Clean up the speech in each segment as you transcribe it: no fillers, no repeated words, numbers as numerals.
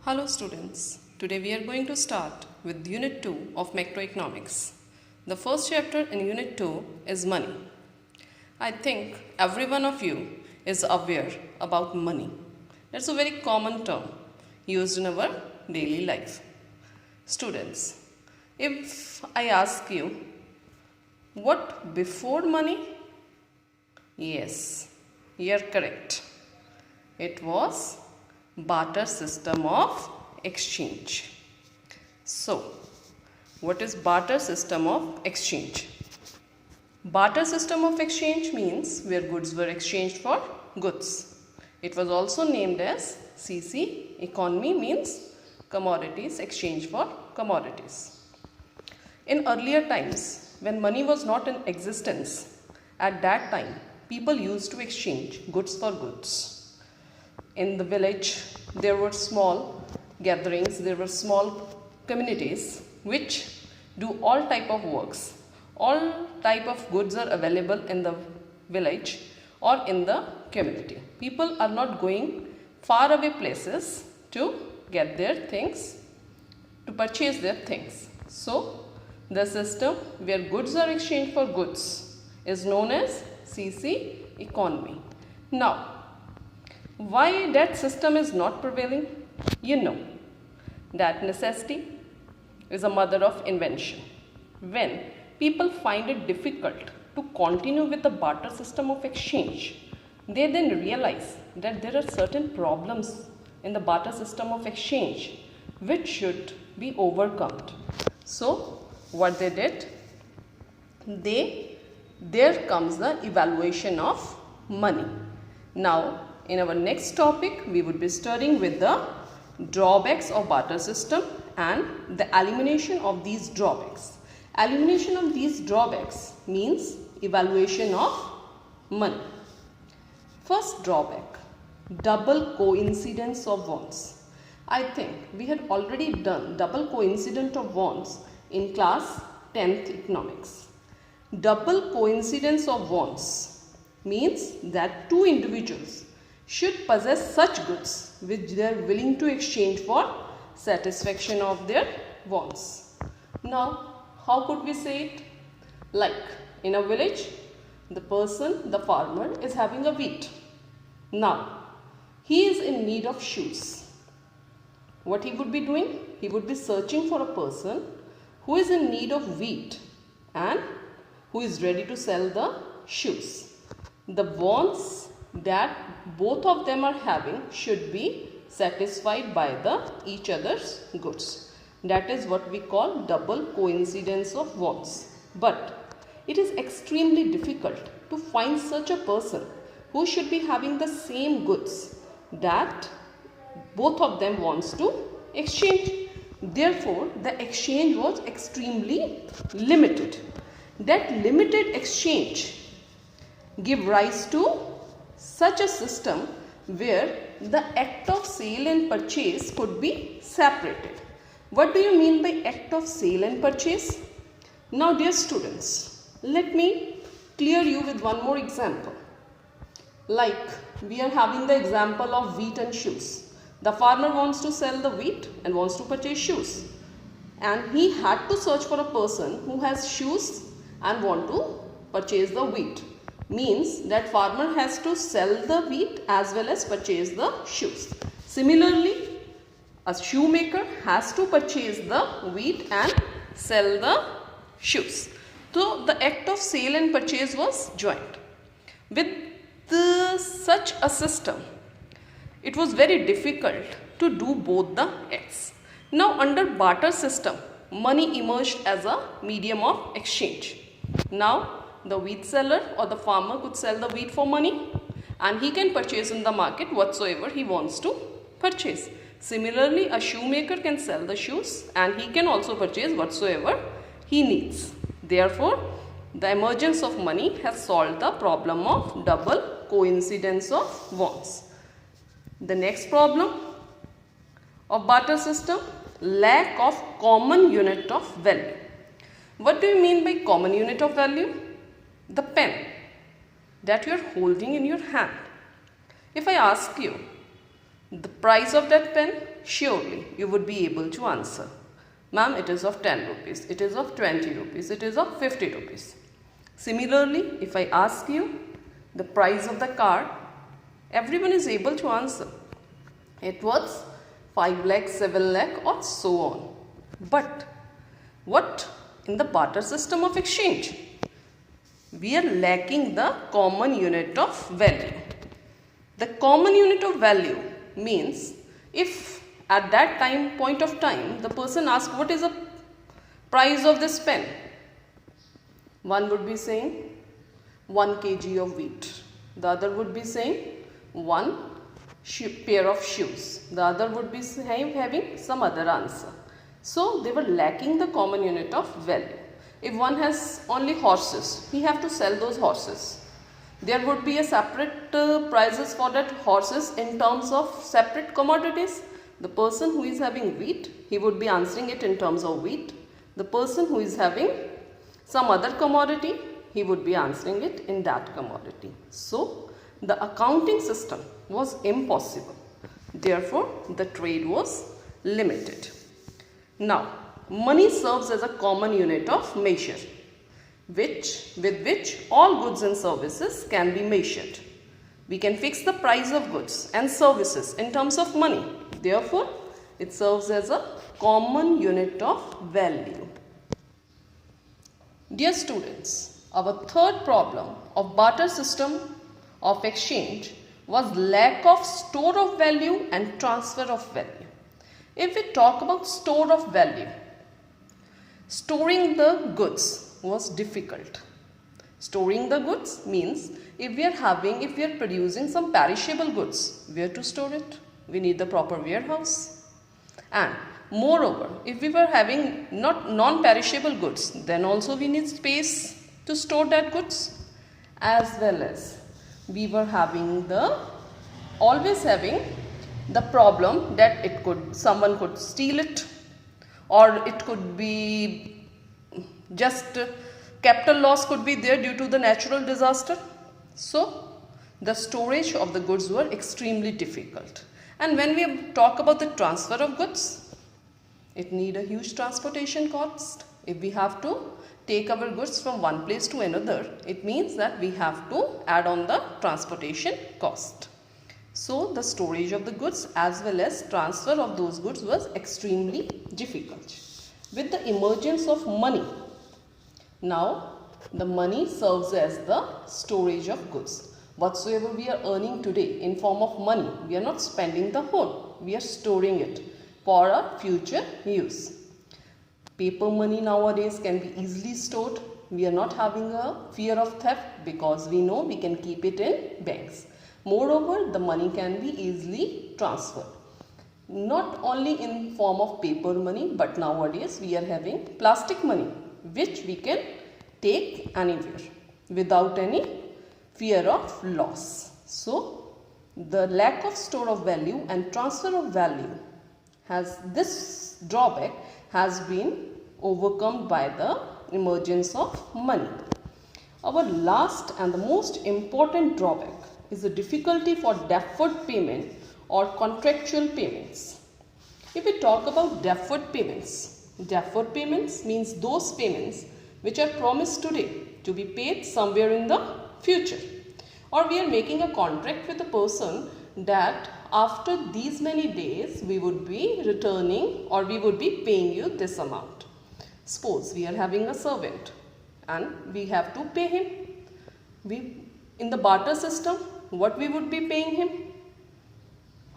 Hello students, today we are going to start with Unit 2 of Macroeconomics. The first chapter in Unit 2 is money. I think every one of you is aware about money. It's a very common term used in our daily life. Students, if I ask you, what before money? Yes, you are correct. It was barter system of exchange. So, what is barter system of exchange? Barter system of exchange means where goods were exchanged for goods. It was also named as CC economy, means commodities exchange for commodities. In earlier times, when money was not in existence, at that time people used to exchange goods for goods. In the village, there were small gatherings, there were small communities which do all type of works. All type of goods are available in the village or in the community. People are not going far away places to get their things, to purchase their things. So, the system where goods are exchanged for goods is known as CC economy. Now, why that system is not prevailing? You know that necessity is a mother of invention. When people find it difficult to continue with the barter system of exchange, they then realize that there are certain problems in the barter system of exchange which should be overcome. So, what they did? There comes the evaluation of money. Now, in our next topic, we would be studying with the drawbacks of barter system and the elimination of these drawbacks. Elimination of these drawbacks means evaluation of money. First drawback, double coincidence of wants. I think we had already done double coincidence of wants in class 10th economics. Double coincidence of wants means that two individuals should possess such goods which they are willing to exchange for satisfaction of their wants. Now, how could we say it? Like in a village, the farmer is having a wheat. Now, he is in need of shoes. What he would be doing? He would be searching for a person who is in need of wheat and who is ready to sell the shoes. The wants that both of them are having should be satisfied by each other's goods. That is what we call double coincidence of wants. But it is extremely difficult to find such a person who should be having the same goods that both of them wants to exchange. Therefore, the exchange was extremely limited. That limited exchange give rise to such a system where the act of sale and purchase could be separated. What do you mean by act of sale and purchase? Now, dear students, let me clear you with one more example. Like we are having the example of wheat and shoes. The farmer wants to sell the wheat and wants to purchase shoes. And he had to search for a person who has shoes and want to purchase the wheat. Means that farmer has to sell the wheat as well as purchase the shoes. Similarly, a shoemaker has to purchase the wheat and sell the shoes. So, the act of sale and purchase was joint. With such a system, it was very difficult to do both the acts. Now, under barter system, money emerged as a medium of exchange. Now, the wheat seller or the farmer could sell the wheat for money and he can purchase in the market whatsoever he wants to purchase. Similarly, a shoemaker can sell the shoes and he can also purchase whatsoever he needs. Therefore, the emergence of money has solved the problem of double coincidence of wants. The next problem of barter system, lack of common unit of value. What do you mean by common unit of value? The pen that you are holding in your hand. If I ask you, the price of that pen, surely you would be able to answer. Ma'am, it is of 10 rupees, it is of 20 rupees, it is of 50 rupees. Similarly, if I ask you the price of the car, everyone is able to answer. It was 5 lakh, 7 lakh or so on. But what in the barter system of exchange? We are lacking the common unit of value. The common unit of value means if at that point of time the person asks what is the price of this pen, one would be saying 1 kg of wheat, the other would be saying 1 pair of shoes, the other would be having some other answer. So they were lacking the common unit of value. If one has only horses, he have to sell those horses. There would be a separate prices for that horses in terms of separate commodities. The person who is having wheat, he would be answering it in terms of wheat. The person who is having some other commodity, he would be answering it in that commodity. So the accounting system was impossible. Therefore, the trade was limited. Now, money serves as a common unit of measure, with which all goods and services can be measured. We can fix the price of goods and services in terms of money. Therefore, it serves as a common unit of value. Dear students, our third problem of barter system of exchange was lack of store of value and transfer of value. If we talk about store of value, storing the goods was difficult. Storing the goods means if we are producing some perishable goods, where to store it? We need the proper warehouse. And moreover, if we were having not non-perishable goods, then also we need space to store that goods. As well as we were always having the problem that someone could steal it, or it could be just capital loss could be there due to the natural disaster. So the storage of the goods were extremely difficult. And when we talk about the transfer of goods, it need a huge transportation cost. If we have to take our goods from one place to another, it means that we have to add on the transportation cost. So the storage of the goods as well as transfer of those goods was extremely difficult. With the emergence of money, now the money serves as the storage of goods. Whatsoever we are earning today in form of money, we are not spending the whole, we are storing it for our future use. Paper money nowadays can be easily stored. We are not having a fear of theft because we know we can keep it in banks. Moreover, the money can be easily transferred. Not only in form of paper money, but nowadays we are having plastic money, which we can take anywhere without any fear of loss. So, the lack of store of value and transfer of value this drawback has been overcome by the emergence of money. Our last and the most important drawback is the difficulty for deferred payment or contractual payments. If we talk about deferred payments means those payments which are promised today to be paid somewhere in the future. Or we are making a contract with a person that after these many days we would be returning or we would be paying you this amount. Suppose we are having a servant and we have to pay him. In the barter system, what we would be paying him?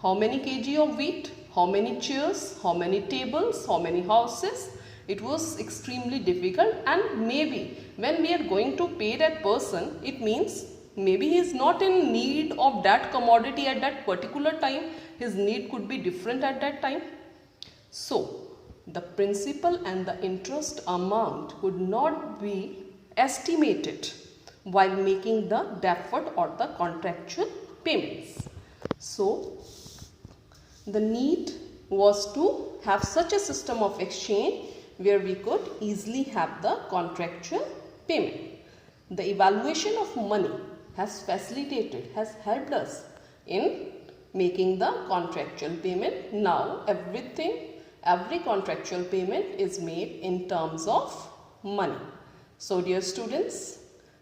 How many kg of wheat? How many chairs? How many tables? How many houses? It was extremely difficult, and maybe when we are going to pay that person, it means maybe he is not in need of that commodity at that particular time. His need could be different at that time. So, the principal and the interest amount could not be estimated while making the deferred or the contractual payments. So, the need was to have such a system of exchange where we could easily have the contractual payment. The evaluation of money has helped us in making the contractual payment. Now every contractual payment is made in terms of money. So dear students,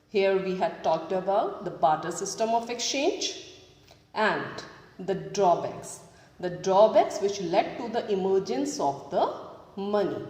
here we had talked about the barter system of exchange and the drawbacks which led to the emergence of the money.